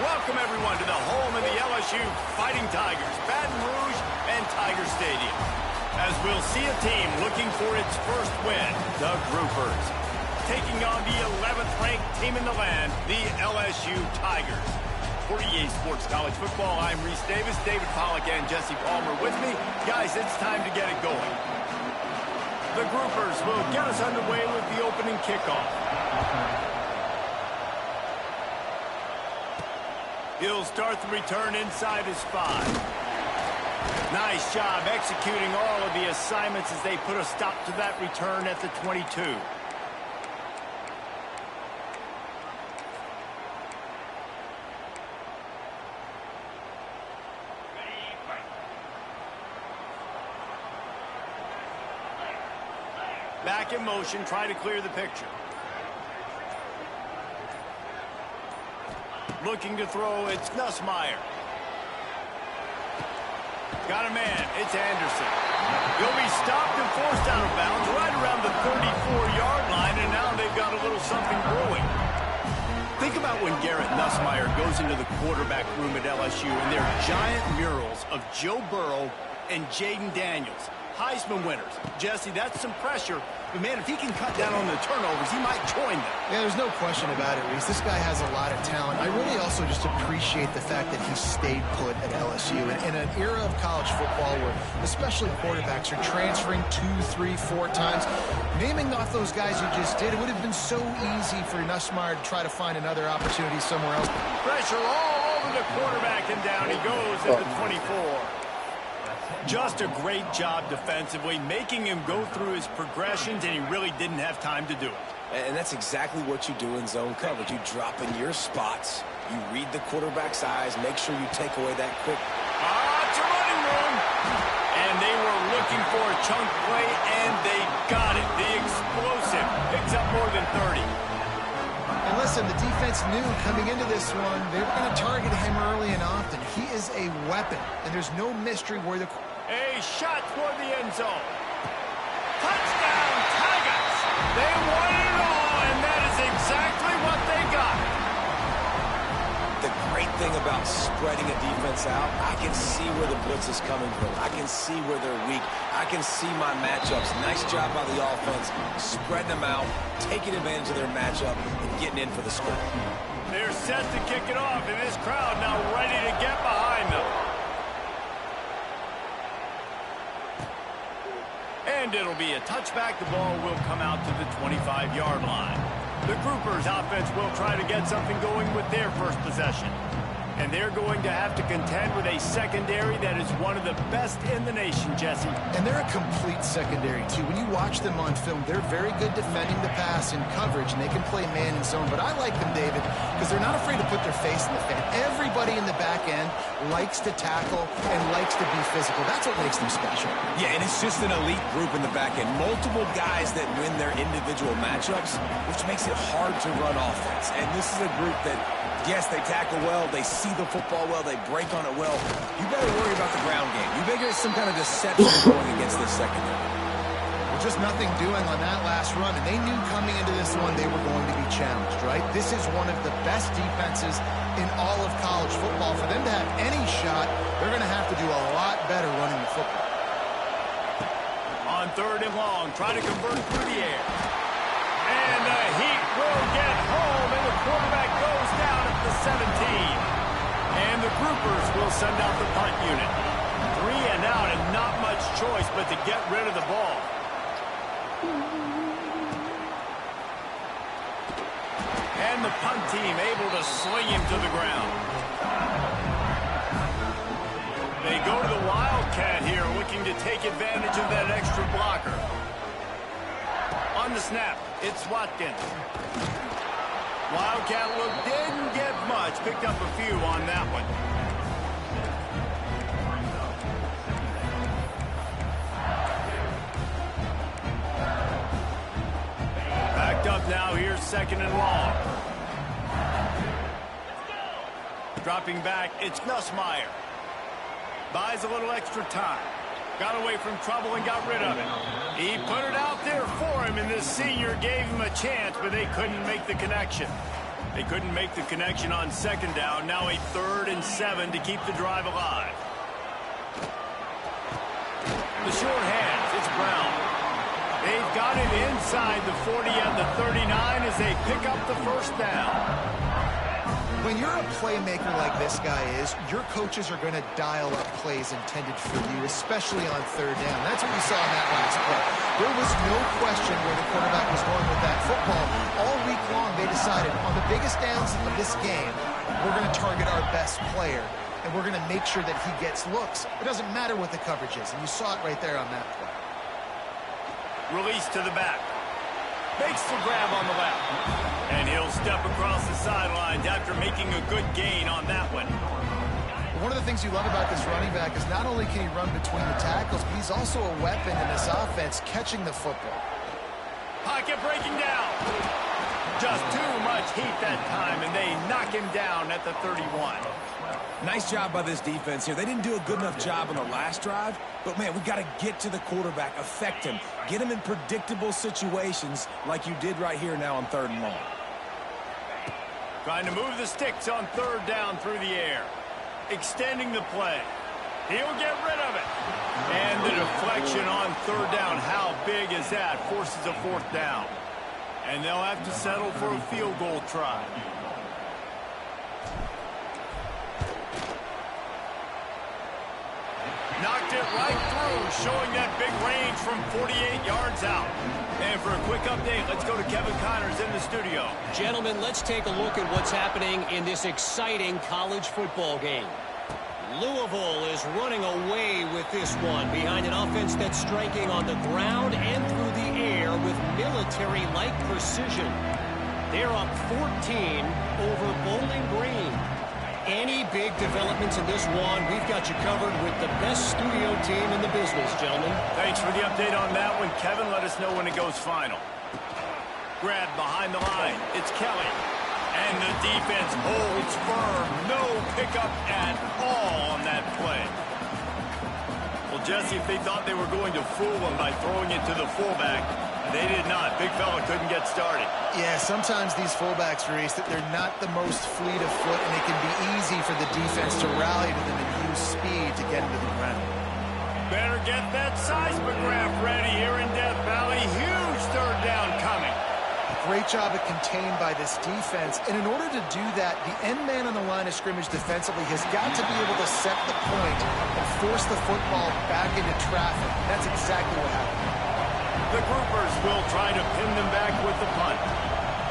Welcome, everyone, to the home of the LSU Fighting Tigers, Baton Rouge and Tiger Stadium. As we'll see a team looking for its first win, the Groupers, taking on the 11th ranked team in the land, the LSU Tigers. For EA Sports College Football, I'm Reese Davis, David Pollack, and Jesse Palmer with me. Guys, it's time to get it going. The Groupers will get us underway with the opening kickoff. He'll start the return inside his 5. Nice job executing all of the assignments as they put a stop to that return at the 22. Back in motion, try to clear the picture. Looking to throw, it's Nussmeier. Got a man, it's Anderson. He'll be stopped and forced out of bounds right around the 34-yard line, and now they've got a little something brewing. Think about when Garrett Nussmeier goes into the quarterback room at LSU, and there are giant murals of Joe Burrow and Jaden Daniels, Heisman winners. Jesse, that's some pressure. But, man, if he can cut down on the turnovers, he might join them. Yeah, there's no question about it, Reese. This guy has a lot of talent. I really also just appreciate the fact that he stayed put at LSU. In an era of college football where especially quarterbacks are transferring 2, 3, 4 times, naming off those guys you just did, it would have been so easy for Nussmeier to try to find another opportunity somewhere else. Pressure all over the quarterback, and down he goes at the 24. Just a great job defensively, making him go through his progressions, and he really didn't have time to do it. And that's exactly what you do in zone coverage. You drop in your spots, you read the quarterback's eyes, make sure you take away that quick. It's a running room. And they were looking for a chunk play, and they got it. The explosive picks up more than 30. And listen, the defense knew coming into this one, they were going to target him early and often. He is a weapon, and there's no mystery where the... A shot for the end zone. Touchdown, Tigers! They won it all, and that is exactly what they got. The great thing about spreading a defense out, I can see where the blitz is coming from. I can see where they're weak. I can see my matchups. Nice job by the offense, spreading them out, taking advantage of their matchup, and getting in for the score. They're set to kick it off, and this crowd now ready to get behind them. And it'll be a touchback. The ball will come out to the 25-yard line. The Groupers offense will try to get something going with their first possession. And they're going to have to contend with a secondary that is one of the best in the nation, Jesse. And they're a complete secondary, too. When you watch them on film, they're very good defending the pass in coverage, and they can play man and zone. But I like them, David, because they're not afraid to put their face in the fan. Everybody in the back end likes to tackle and likes to be physical. That's what makes them special. Yeah, and it's just an elite group in the back end. Multiple guys that win their individual matchups, which makes it hard to run offense. And this is a group that, yes, they tackle well, they see the football well, they break on it well. You better worry about the ground game. You better get some kind of deception going against this secondary. Well, just nothing doing on that last run, and they knew coming into this one they were going to be challenged, right? This is one of the best defenses in all of college football. For them to have any shot, they're going to have to do a lot better running the football. On 3rd and long, try to convert through the air. And the heat will get home, and the quarterback goes down at the 17. And the Groupers will send out the punt unit. 3 and out, and not much choice but to get rid of the ball. And the punt team able to sling him to the ground. They go to the Wildcat here, looking to take advantage of that extra blocker. On the snap, it's Watkins. Wildcat look didn't get much. Picked up a few on that one. Backed up now. Here's 2nd and long. Dropping back, it's Nussmeier. Buys a little extra time. Got away from trouble and got rid of it. He put it out there for him, and this senior gave him a chance, but they couldn't make the connection. They couldn't make the connection on second down. Now a 3rd and 7 to keep the drive alive. The short hands, it's Brown. They've got it inside the 40 and the 39 as they pick up the first down. When you're a playmaker like this guy is, your coaches are going to dial up plays intended for you, especially on 3rd down. That's what we saw in that last play. There was no question where the quarterback was going with that football. All week long, they decided on the biggest downs of this game, we're going to target our best player, and we're going to make sure that he gets looks. It doesn't matter what the coverage is, and you saw it right there on that play. Release to the back. Makes the grab on the left. And he'll step across the sidelines after making a good gain on that one. One of the things you love about this running back is not only can he run between the tackles, but he's also a weapon in this offense catching the football. Pocket breaking down. Just too much heat that time, and they knock him down at the 31. Nice job by this defense here. They didn't do a good enough job on the last drive, but, man, we've got to get to the quarterback, affect him, get him in predictable situations like you did right here now on 3rd and long. Trying to move the sticks on 3rd down through the air. Extending the play. He'll get rid of it. And the deflection on 3rd down. How big is that? Forces a 4th down. And they'll have to settle for a field goal try. Knocked it right through, showing that big range from 48 yards out. And for a quick update, let's go to Kevin Connors in the studio. Gentlemen, let's take a look at what's happening in this exciting college football game. Louisville is running away with this one behind an offense that's striking on the ground and through the air with military-like precision. They're up 14 over Bowling Green. Any big developments in this one, we've got you covered with the best studio team in the business, gentlemen. Thanks for the update on that one, Kevin. Let us know when it goes final. Grab behind the line. It's Kelly. And the defense holds firm. No pickup at all on that play. Well, Jesse, if they thought they were going to fool him by throwing it to the fullback, they did not. Big fella couldn't get started. Yeah, sometimes these fullbacks, Reese, that they're not the most fleet of foot, and it can be easy for the defense to rally to them and use speed to get into the ground. Better get that seismograph ready here in Death Valley. Huge 3rd down coming. Great job of contained by this defense. And in order to do that, the end man on the line of scrimmage defensively has got to be able to set the point and force the football back into traffic. That's exactly what happened. The groupers will try to pin them back with the punt.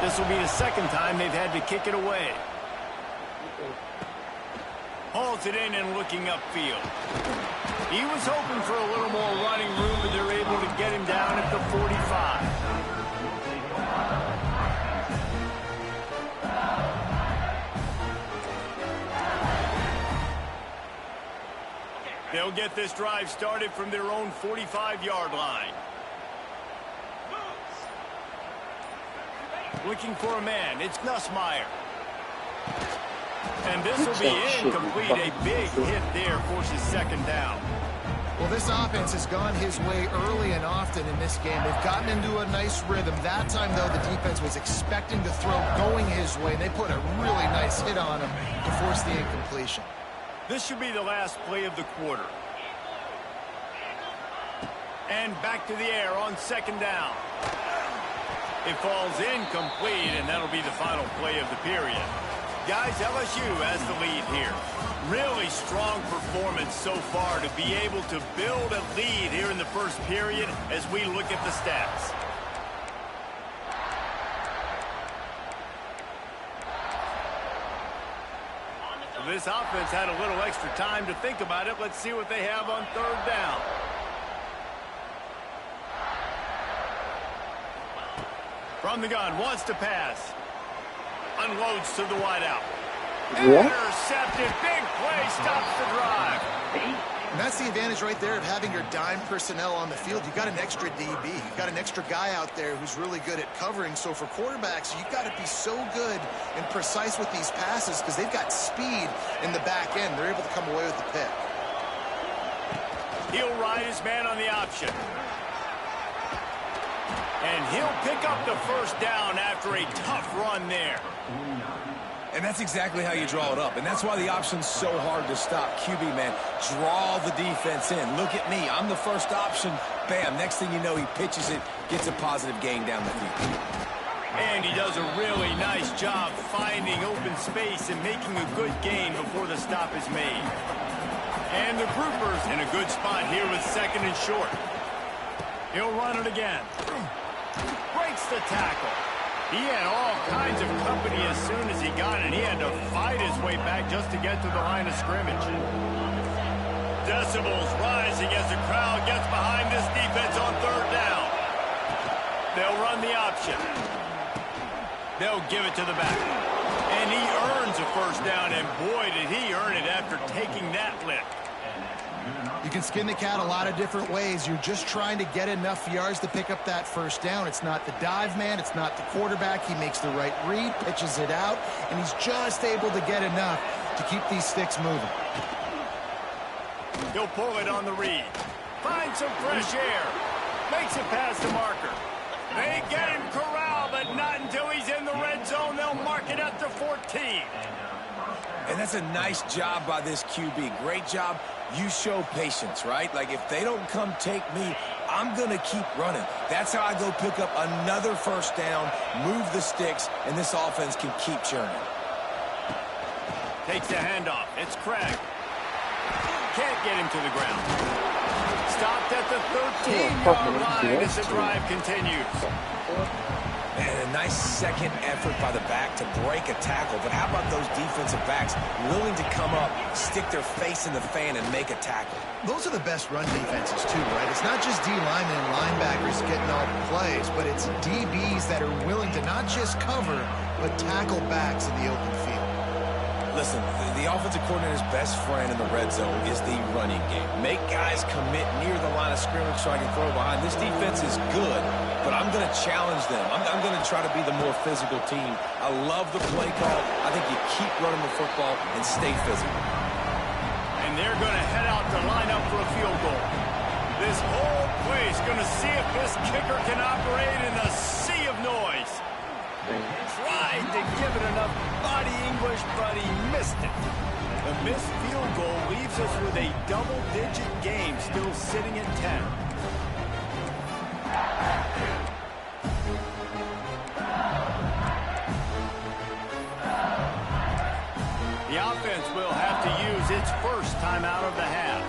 This will be the 2nd time they've had to kick it away. Hauls it in and looking upfield. He was hoping for a little more running room, but they're able to get him down at the 45. They'll get this drive started from their own 45-yard line. Looking for a man. It's Nussmeier. And this will be incomplete. A big hit there forces 2nd down. Well, this offense has gone his way early and often in this game. They've gotten into a nice rhythm. That time, though, the defense was expecting to throw going his way. They put a really nice hit on him to force the incompletion. This should be the last play of the quarter. And back to the air on 2nd down. It falls incomplete, and that'll be the final play of the period. Guys, LSU has the lead here. Really strong performance so far to be able to build a lead here in the first period as we look at the stats. This offense had a little extra time to think about it. Let's see what they have on 3rd down. From the gun, wants to pass. Unloads to the wideout. Intercepted. Big play. Stops the drive. And that's the advantage right there of having your dime personnel on the field. You've got an extra DB. You've got an extra guy out there who's really good at covering. So for quarterbacks, you've got to be so good and precise with these passes because they've got speed in the back end. They're able to come away with the pick. He'll ride his man on the option. And he'll pick up the first down after a tough run there. And that's exactly how you draw it up. And that's why the option's so hard to stop. QB, man, draw the defense in. Look at me. I'm the first option. Bam. Next thing you know, he pitches it, gets a positive gain down the field. And he does a really nice job finding open space and making a good gain before the stop is made. And the groupers in a good spot here with second and short. He'll run it again. Breaks the tackle. He had all kinds of company as soon as he got it. He had to fight his way back just to get to the line of scrimmage. Decibels rising as the crowd gets behind this defense on third down. They'll run the option. They'll give it to the back. And he earns a first down, and boy, did he earn it after taking that lift. You can skin the cat a lot of different ways. You're just trying to get enough yards to pick up that first down. It's not the dive man. It's not the quarterback. He makes the right read, pitches it out, and he's just able to get enough to keep these sticks moving. He'll pull it on the read. Finds some fresh air. Makes it past the marker. They get him corralled, but not until he's in the red zone. They'll mark it at the 14. And that's a nice job by this QB. Great job. You show patience, right? Like, if they don't come take me, I'm going to keep running. That's how I go pick up another first down, move the sticks, and this offense can keep churning. Takes the handoff. It's Craig. Can't get him to the ground. Stopped at the 13-yard line as the drive continues. And a nice second effort by the back to break a tackle. But how about those defensive backs willing to come up, stick their face in the fan, and make a tackle? Those are the best run defenses, too, right? It's not just D linemen and linebackers getting all the plays, but it's DBs that are willing to not just cover, but tackle backs in the open field. Listen, the offensive coordinator's best friend in the red zone is the running game. Make guys commit near the line of scrimmage so I can throw behind. This defense is good, but I'm going to challenge them. I'm going to try to be the more physical team. I love the play call. I think you keep running the football and stay physical. And they're going to head out to line up for a field goal. This whole place going to see if this kicker can operate in a sea of noise. Tried to give it enough body English, but he missed it. The missed field goal leaves us with a double-digit game still sitting at 10. The offense will have to use its first timeout of the half.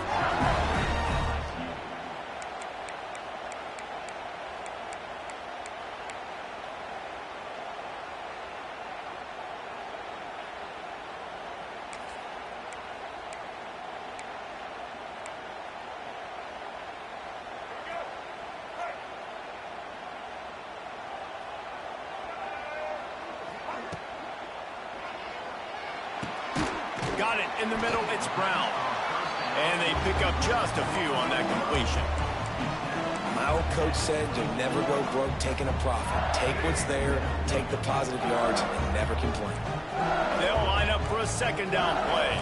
Got it in the middle. It's Brown. And they pick up just a few on that completion. My old coach said you'll never go broke taking a profit. Take what's there, take the positive yards, and never complain. They'll line up for a second down play.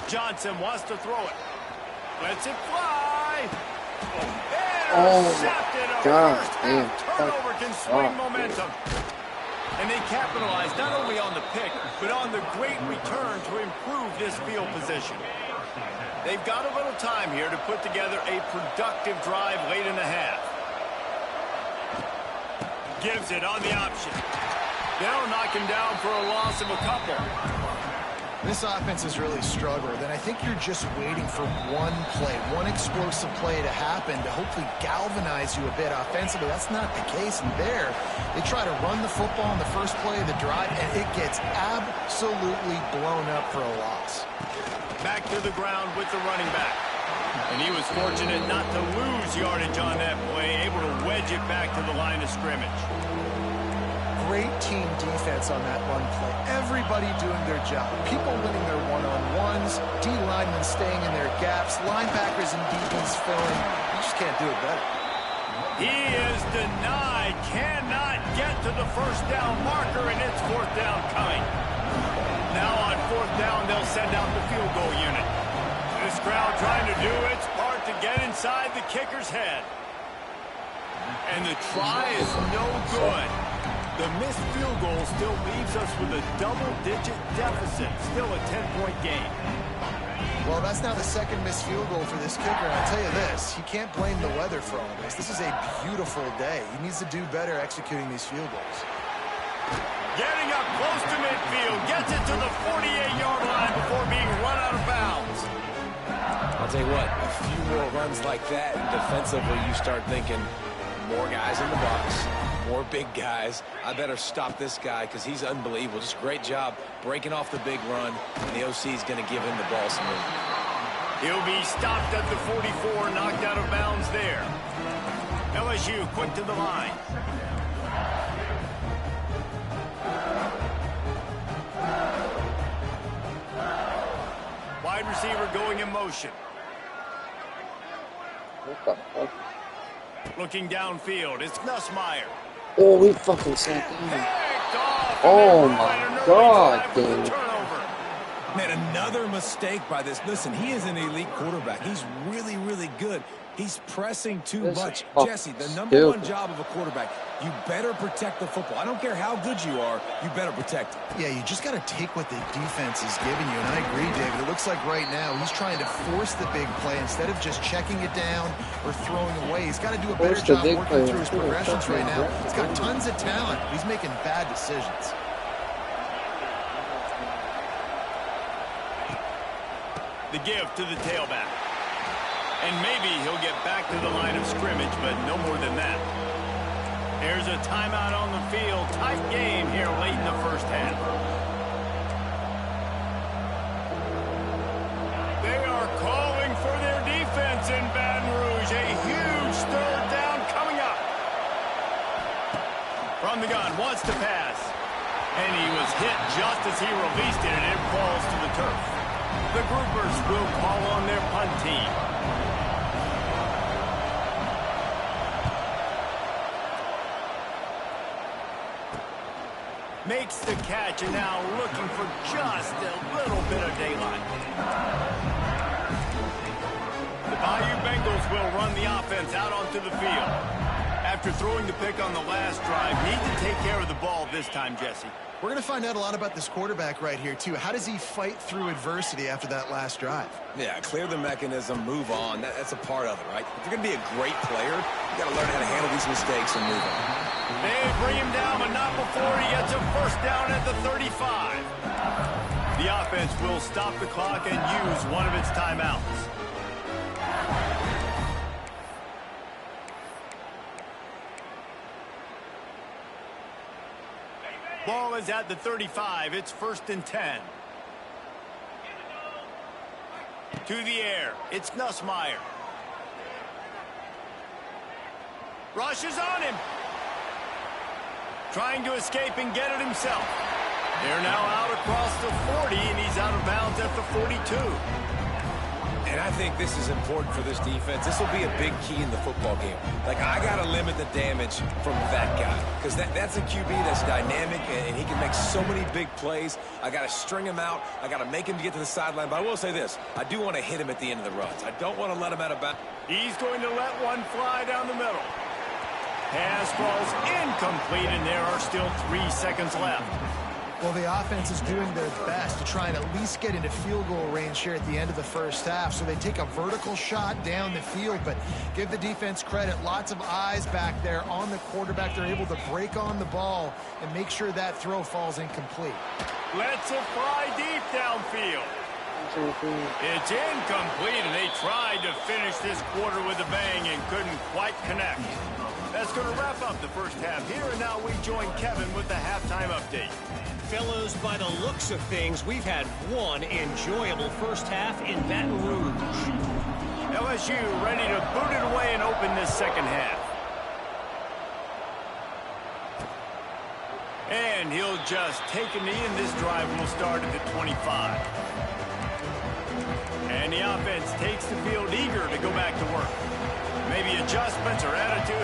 Johnson wants to throw it. Lets it fly. Intercepted. A first half turnover can swing momentum. And they capitalize not only on the pick, but on the great return to improve this field position. They've got a little time here to put together a productive drive late in the half. Gives it on the option. They'll knock him down for a loss of a couple. This offense has really struggled, and I think you're just waiting for one play, one explosive play to happen to hopefully galvanize you a bit offensively. That's not the case in there. They try to run the football on the first play of the drive, and it gets absolutely blown up for a loss. Back to the ground with the running back. And he was fortunate not to lose yardage on that play, able to wedge it back to the line of scrimmage. Great team defense on that run play. Everybody doing their job. People winning their one-on-ones, D linemen staying in their gaps, linebackers and DBs filling. You just can't do it better. He is denied. Cannot get to the first down marker, and it's fourth down coming. Now on fourth down, they'll send out the field goal unit. This crowd trying to do its part to get inside the kicker's head. And the try is no good. The missed field goal still leaves us with a double-digit deficit. Still a 10-point game. Well, that's now the second missed field goal for this kicker. And I'll tell you this, you can't blame the weather for all this. This is a beautiful day. He needs to do better executing these field goals. Getting up close to midfield. Gets it to the 48-yard line before being run out of bounds. I'll tell you what, a few more runs like that, and defensively you start thinking, more guys in the box, more big guys. I better stop this guy because he's unbelievable. Just great job breaking off the big run, and the OC is going to give him the ball some room. He'll be stopped at the 44, knocked out of bounds there. LSU quick to the line. Wide receiver going in motion. What the fuck? Looking downfield, it's Nussmeier. Oh, we fucking sat down. Oh my god, dude. Man, another mistake by this. Listen, he is an elite quarterback. He's really, really good. He's pressing too much. Jesse, the number one job of a quarterback, you better protect the football. I don't care how good you are, you better protect it. Yeah, you just got to take what the defense is giving you. And I agree, David. It looks like right now he's trying to force the big play instead of just checking it down or throwing away. He's got to do a better job working through his progressions right now. He's got tons of talent. He's making bad decisions. The give to the tailback. And maybe he'll get back to the line of scrimmage, but no more than that. There's a timeout on the field. Tight game here late in the first half. They are calling for their defense in Baton Rouge. A huge third down coming up. From the gun, wants to pass. And he was hit just as he released it, and it falls to the turf. The Groupers will call on their punt team. Makes the catch, and now looking for just a little bit of daylight. The Bayou Bengals will run the offense out onto the field. After throwing the pick on the last drive, need to take care of the ball this time, Jesse. We're going to find out a lot about this quarterback right here, too. How does he fight through adversity after that last drive? Yeah, clear the mechanism, move on. That's a part of it, right? If you're going to be a great player, you got to learn how to handle these mistakes and move on. They bring him down, but not before he gets a first down at the 35. The offense will stop the clock and use one of its timeouts. Ball is at the 35. It's 1st and 10. To the air. It's Nussmeier. Rushes on him. Trying to escape and get it himself. They're now out across the 40, and he's out of bounds at the 42. And I think this is important for this defense. This will be a big key in the football game. Like, I got to limit the damage from that guy because that's a QB that's dynamic, and he can make so many big plays. I got to string him out. I got to make him get to the sideline. But I will say this. I do want to hit him at the end of the runs. I don't want to let him out of bounds. He's going to let one fly down the middle. Pass falls incomplete, and there are still 3 seconds left. Well, the offense is doing their best to try and at least get into field goal range here at the end of the first half. So they take a vertical shot down the field, but give the defense credit. Lots of eyes back there on the quarterback. They're able to break on the ball and make sure that throw falls incomplete. Lets it fly deep downfield. It's incomplete, and they tried to finish this quarter with a bang and couldn't quite connect. That's going to wrap up the first half here, and now we join Kevin with the halftime update. Fellows, by the looks of things, we've had one enjoyable first half in Baton Rouge. LSU ready to boot it away and open this second half. And he'll just take a knee, and this drive will start at the 25. And the offense takes the field eager to go back to work. Maybe adjustments or attitude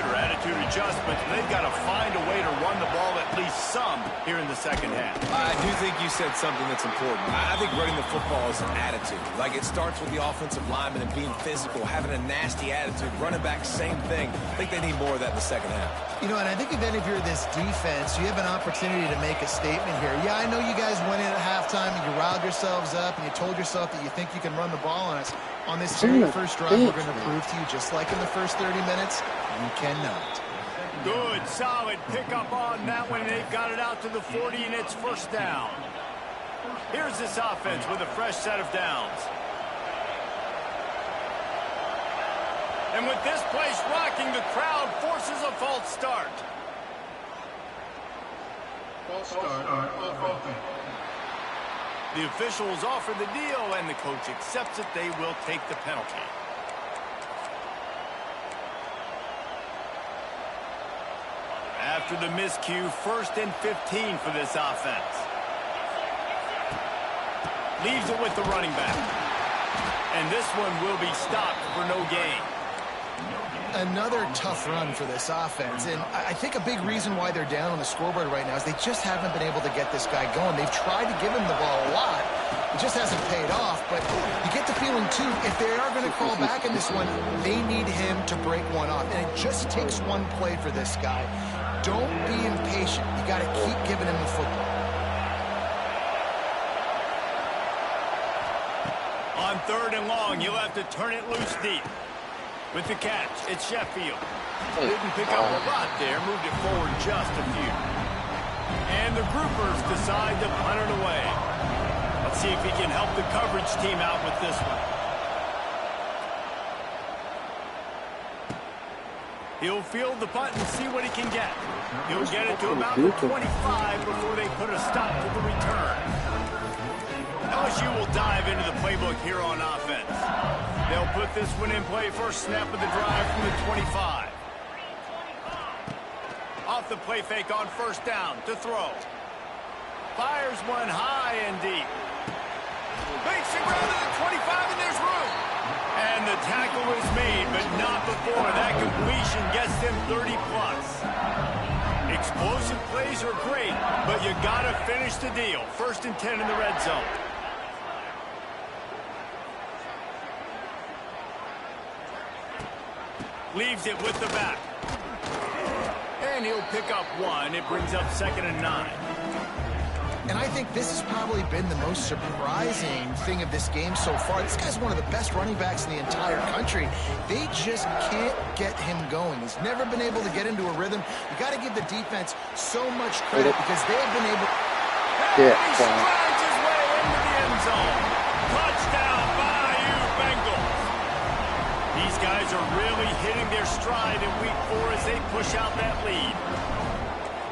adjustments. They've got to find a way to run the ball at least some here in the second half. I do think you said something that's important. I think running the football is an attitude. Like, it starts with the offensive lineman and being physical, having a nasty attitude. Running back, same thing. I think they need more of that in the second half. You know, and I think then if you're this defense, you have an opportunity to make a statement here. Yeah, I know you guys went in at halftime and you riled yourselves up and you told yourself that you think you can run the ball on us. On this very first drive, we're going to prove to you, just like in the first 30 minutes, you cannot. Good, solid pickup on that one. They've got it out to the 40, and it's first down. Here's this offense with a fresh set of downs. And with this place rocking, the crowd forces a false start. False start. The officials offer the deal, and the coach accepts it. They will take the penalty. After the miscue, 1st and 15 for this offense. Leaves it with the running back. And this one will be stopped for no gain. Another tough run for this offense, and I think a big reason why they're down on the scoreboard right now is they just haven't been able to get this guy going. They've tried to give him the ball a lot. It just hasn't paid off, but you get the feeling, too, if they are going to call back in this one, they need him to break one off, and it just takes one play for this guy. Don't be impatient. You got to keep giving him the football. On 3rd and long, you'll have to turn it loose deep. With the catch, it's Sheffield. Didn't pick up a lot there, moved it forward just a few. And the groupers decide to punt it away. Let's see if he can help the coverage team out with this one. He'll field the punt and see what he can get. He'll get it to about the 25 before they put a stop to the return. LSU will dive into the playbook here on offense. They'll put this one in play, first snap of the drive from the 25. Off the play fake on first down to throw. Fires one high and deep. Makes the ground to the 25, and there's room. And the tackle is made, but not before. That completion gets them 30+. Explosive plays are great, but you got to finish the deal. 1st and 10 in the red zone. Leaves it with the back. And he'll pick up one. It brings up 2nd and 9. And I think this has probably been the most surprising thing of this game so far. This guy's one of the best running backs in the entire country. They just can't get him going. He's never been able to get into a rhythm. You got to give the defense so much credit because they have been able. He strides his way into the end zone. Touchdown, Bayou Bengals. These guys are really hitting their stride in week 4 as they push out that lead.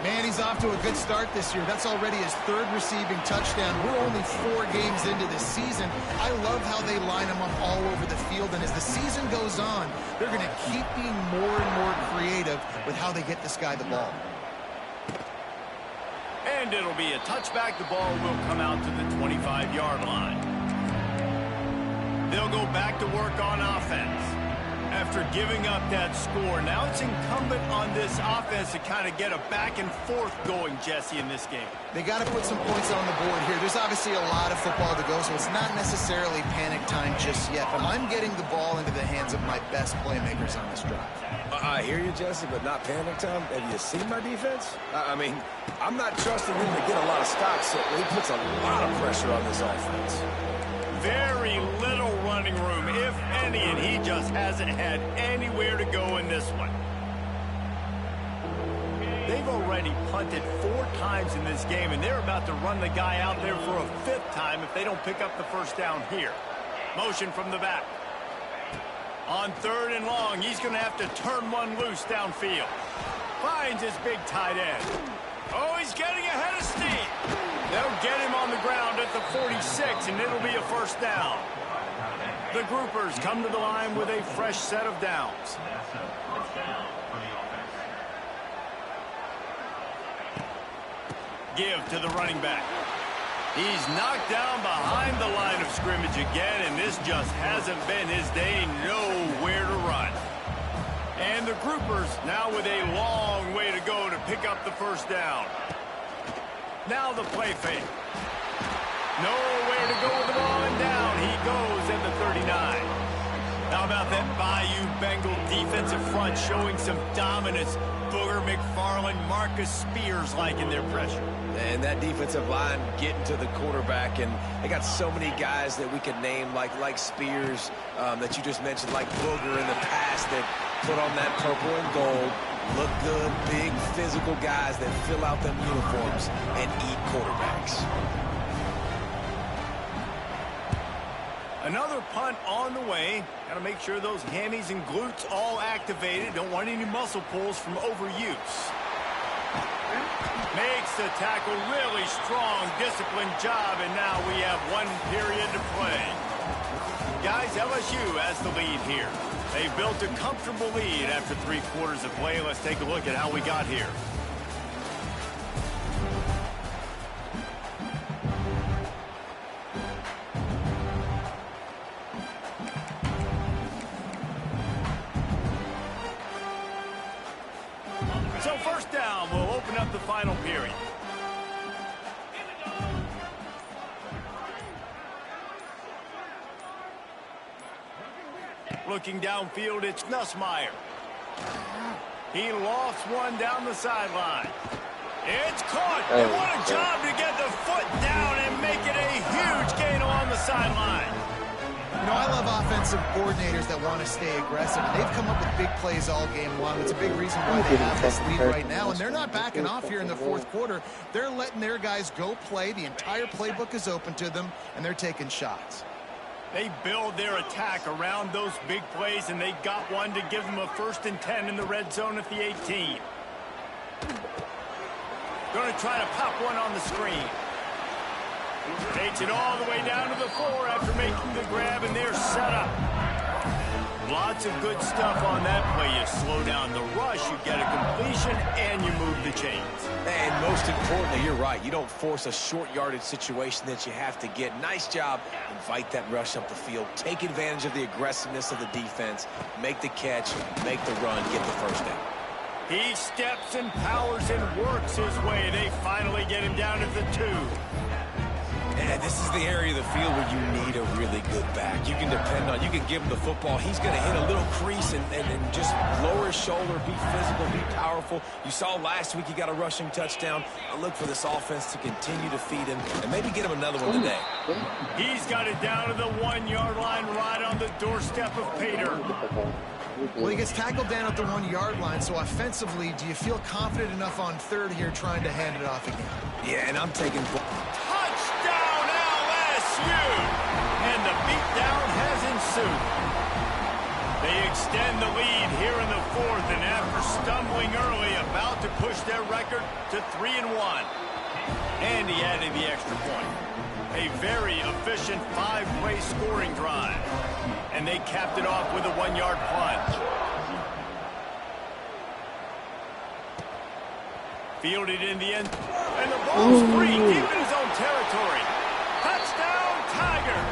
Man, he's off to a good start this year. That's already his 3rd receiving touchdown. We're only 4 games into this season. I love how they line him up all over the field, and as the season goes on, they're going to keep being more and more creative with how they get this guy the ball. And it'll be a touchback. The ball will come out to the 25-yard line. They'll go back to work on offense. After giving up that score, now it's incumbent on this offense to kind of get a back and forth going, Jesse, in this game. They got to put some points on the board here. There's obviously a lot of football to go, so it's not necessarily panic time just yet. But I'm getting the ball into the hands of my best playmakers on this drive. I hear you, Jesse, but not panic time. Have you seen my defense? I mean, I'm not trusting him to get a lot of stops, so he puts a lot of pressure on this offense. Very little running room, if any, and he just hasn't had anywhere to go in this one. They've already punted 4 times in this game, and they're about to run the guy out there for a 5th time if they don't pick up the first down here. Motion from the back. On 3rd and long, he's going to have to turn one loose downfield. Finds his big tight end. Oh, he's getting ahead of steam. They'll get him on the ground at the 46, and it'll be a first down. The groupers come to the line with a fresh set of downs. Give to the running back. He's knocked down behind the line of scrimmage again, and this just hasn't been his day. Nowhere to run. And the groupers now with a long way to go to pick up the first down. Now the play fake. Nowhere to go with the ball, and down he goes at the 39. How about that Bayou Bengal defensive front showing some dominance? Booger McFarland, Marcus Spears liking their pressure. And that defensive line getting to the quarterback, and they got so many guys that we could name like Spears that you just mentioned, like Booger in the past, that put on that purple and gold, look good, big physical guys that fill out them uniforms and eat quarterbacks. Another punt on the way. Got to make sure those hammies and glutes all activated. Don't want any muscle pulls from overuse. Makes the tackle, really strong, disciplined job, and now we have 1 period to play. Guys, LSU has the lead here. They've built a comfortable lead after 3 quarters of play. Let's take a look at how we got here. So first down, we'll open up the final period. Looking downfield, it's Nussmeier. He lost one down the sideline. It's caught. And what a job to get the foot down and make it a huge gain along the sideline. You know, I love offensive coordinators that want to stay aggressive, and they've come up with big plays all game long. It's a big reason why they have this lead right now, and they're not backing off here in the 4th quarter. They're letting their guys go play. The entire playbook is open to them, and they're taking shots. They build their attack around those big plays, and they got one to give them a 1st and 10 in the red zone at the 18. Going to try to pop one on the screen. Takes it all the way down to the 4 after making the grab, and they're set up. Lots of good stuff on that play. You slow down the rush, you get a completion, and you move the chains. And most importantly, you're right. You don't force a short yardage situation that you have to get. Nice job. Invite that rush up the field. Take advantage of the aggressiveness of the defense. Make the catch, make the run, get the first down. He steps and powers and works his way. They finally get him down at the 2. And this is the area of the field where you need a really good back. You can depend on, you can give him the football. He's going to hit a little crease and just lower his shoulder, be physical, be powerful. You saw last week he got a rushing touchdown. I look for this offense to continue to feed him and maybe get him another one today. He's got it down to the 1-yard line right on the doorstep of Pater. Well, he gets tackled down at the 1-yard line, so offensively, do you feel confident enough on 3rd here trying to hand it off again? Yeah, and I'm taking... Touchdown, LSU! And the beatdown has ensued. They extend the lead here in the 4th, and after stumbling early, about to push their record to 3-1. And he added the extra point. A very efficient 5-play scoring drive. And they capped it off with a 1-yard plunge. Fielded in the end. And the ball's free deep in his own territory. Touchdown, Tigers.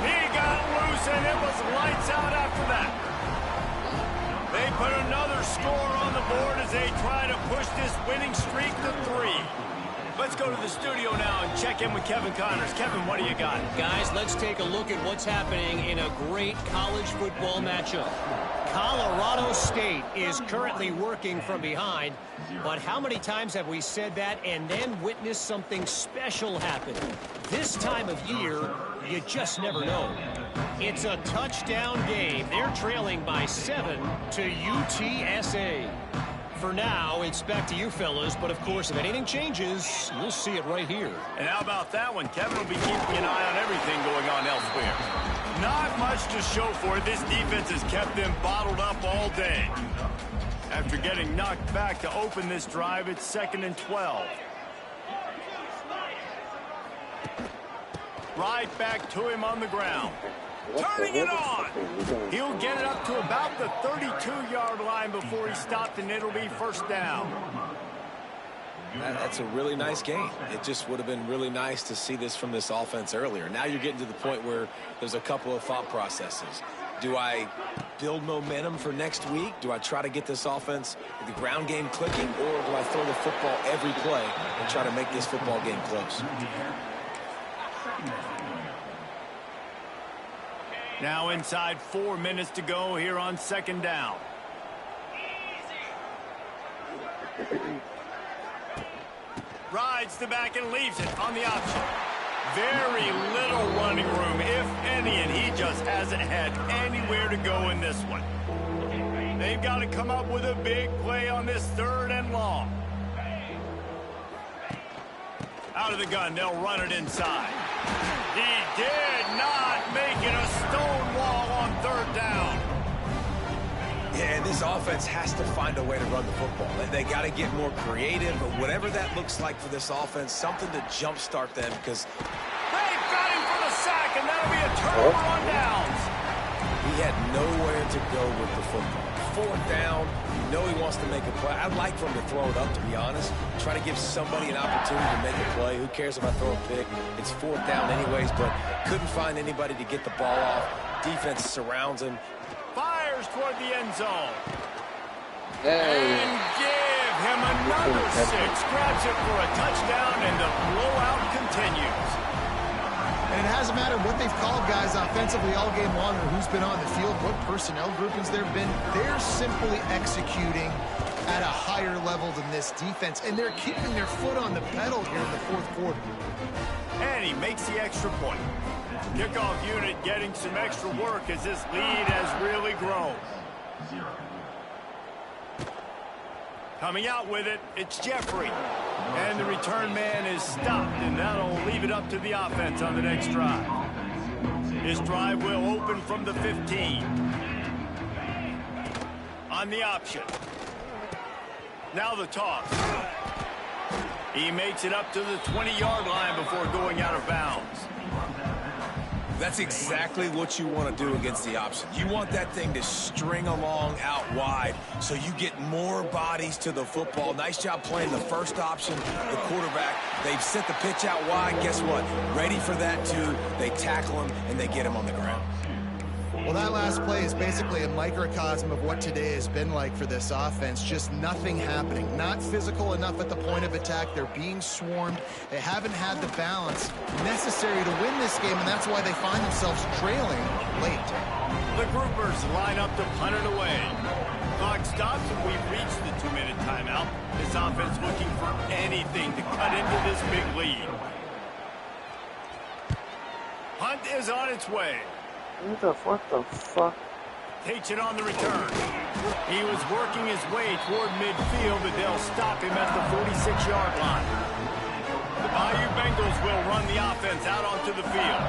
He got loose, and it was lights out after that. They put another score on the board as they try to push this winning streak to 3. Let's go to the studio now and check in with Kevin Connors. Kevin, what do you got? Guys, let's take a look at what's happening in a great college football matchup. Colorado State is currently working from behind, but how many times have we said that and then witnessed something special happen? This time of year, you just never know. It's a touchdown game. They're trailing by 7 to UTSA. For now, it's back to you fellas, but of course, if anything changes, you'll see it right here. And how about that one? Kevin will be keeping an eye on everything going on elsewhere. Not much to show for it. This defense has kept them bottled up all day. After getting knocked back to open this drive, it's 2nd and 12. Right back to him on the ground. Turning it on. He'll get it up to about the 32-yard line before he stopped, and it'll be 1st down. That's a really nice game. It just would have been really nice to see this from this offense earlier. Now you're getting to the point where there's a couple of thought processes. Do I build momentum for next week? Do I try to get this offense, the ground game clicking, or do I throw the football every play and try to make this football game close? Now inside 4 minutes to go here on second down. Rides the back and leaves it on the option. Very little running room, if any, and he just hasn't had anywhere to go in this one. They've got to come up with a big play on this 3rd and long. Out of the gun, they'll run it inside. He did not make it a stone wall on 3rd down. Yeah, and this offense has to find a way to run the football. They got to get more creative, but whatever that looks like for this offense, something to jumpstart them, because they've got him for the sack, and that'll be a turnover on downs. He had nowhere to go with the football. 4th down, you know he wants to make a play. I'd like for him to throw it up, to be honest. Try to give somebody an opportunity to make a play. Who cares if I throw a pick? It's 4th down anyways, but couldn't find anybody to get the ball off. Defense surrounds him. Fires toward the end zone. Hey. And give him another 6. Grabs it for a touchdown, and the blowout continues. And it hasn't mattered what they've called guys offensively all game long or who's been on the field, what personnel groupings there have been. They're simply executing at a higher level than this defense, and they're keeping their foot on the pedal here in the 4th quarter. And he makes the extra point. Kickoff unit getting some extra work as this lead has really grown. Coming out with it, it's Jeffrey. And the return man is stopped, and that'll leave it up to the offense on the next drive. This drive will open from the 15. On the option. Now the toss. He makes it up to the 20-yard line before going out of bounds. That's exactly what you want to do against the option. You want that thing to string along out wide so you get more bodies to the football. Nice job playing the first option, the quarterback. They've sent the pitch out wide. Guess what? Ready for that, too. They tackle him, and they get him on the ground. Well, that last play is basically a microcosm of what today has been like for this offense. Just nothing happening. Not physical enough at the point of attack. They're being swarmed. They haven't had the balance necessary to win this game, and that's why they find themselves trailing late. The groupers line up to punt it away. Clock stops, and we've reached the 2-minute timeout. This offense looking for anything to cut into this big lead. Punt is on its way. What the fuck? Takes it on the return. He was working his way toward midfield, but they'll stop him at the 46-yard line. The Bayou Bengals will run the offense out onto the field.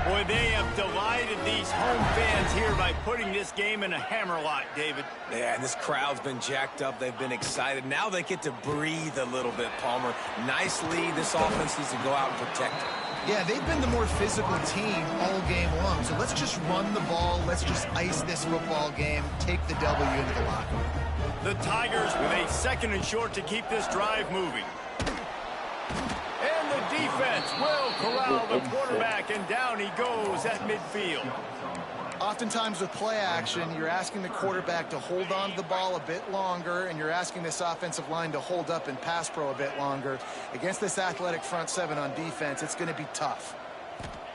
Boy, they have delighted these home fans here by putting this game in a hammerlock, David. Yeah, and this crowd's been jacked up. They've been excited. Now they get to breathe a little bit, Palmer. Nice lead. This offense needs to go out and protect it. Yeah, they've been the more physical team all game long. So let's just run the ball. Let's just ice this football game. Take the W into the locker room. The Tigers with a 2nd and short to keep this drive moving. And the defense will corral the quarterback, and down he goes at midfield. Oftentimes with play action, you're asking the quarterback to hold on to the ball a bit longer, and you're asking this offensive line to hold up in pass pro a bit longer. Against this athletic front 7 on defense, it's going to be tough.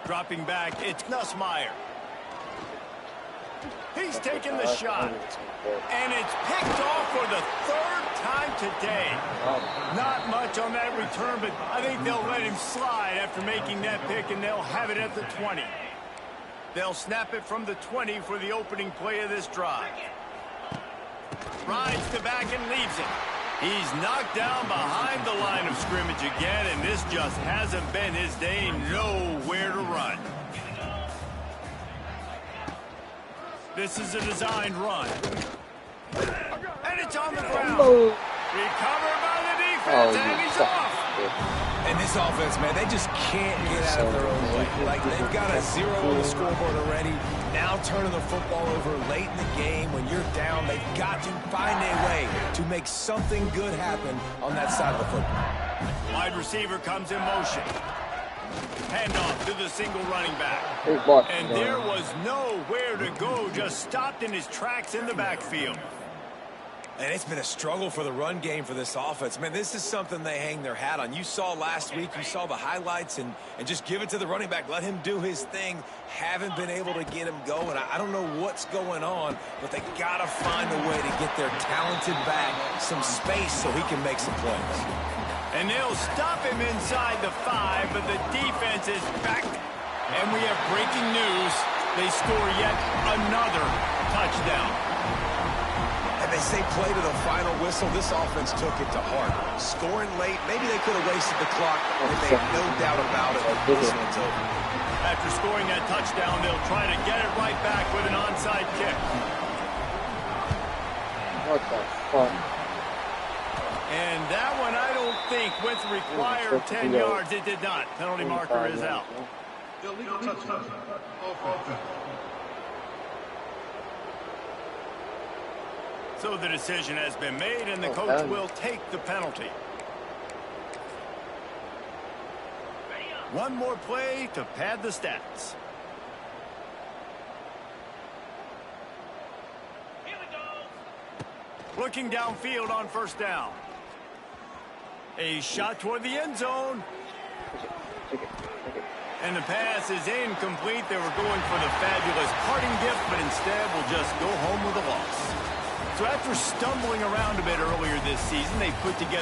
Dropping back, it's Nussmeier. He's taking the shot. And it's picked off for the 3rd time today. Not much on that return, but I think they'll let him slide after making that pick, and they'll have it at the 20. They'll snap it from the 20 for the opening play of this drive. Rides the back and leaves it. He's knocked down behind the line of scrimmage again, and this just hasn't been his day. Nowhere to run. This is a designed run. And it's on the ground. Recovered by the defense, and he's off. And this offense, man, they just can't get out of their own way. Like, they've got a 0 on the scoreboard already. Now turning the football over late in the game. When you're down, they've got to find a way to make something good happen on that side of the football. Wide receiver comes in motion. Handoff to the single running back. And there was nowhere to go, just stopped in his tracks in the backfield. And it's been a struggle for the run game for this offense. Man, this is something they hang their hat on. You saw last week, you saw the highlights, and just give it to the running back. Let him do his thing. Haven't been able to get him going. I don't know what's going on, but they got to find a way to get their talented back some space so he can make some plays. And they'll stop him inside the 5, but the defense is back. And we have breaking news. They score yet another touchdown. And they say play to the final whistle. This offense took it to heart. Scoring late, maybe they could have wasted the clock, but they made no doubt about it. This one's over. After scoring that touchdown, they'll try to get it right back with an onside kick. What the fuck? And that one, I don't think, went to require 10 yards. It did not. Penalty marker is out. Illegal touchdown. Offense. So the decision has been made, and the coach will take the penalty. One more play to pad the stats. Here we go. Looking downfield on first down. A shot toward the end zone. And the pass is incomplete. They were going for the fabulous parting gift, but instead will just go home with a loss. So after stumbling around a bit earlier this season, they put together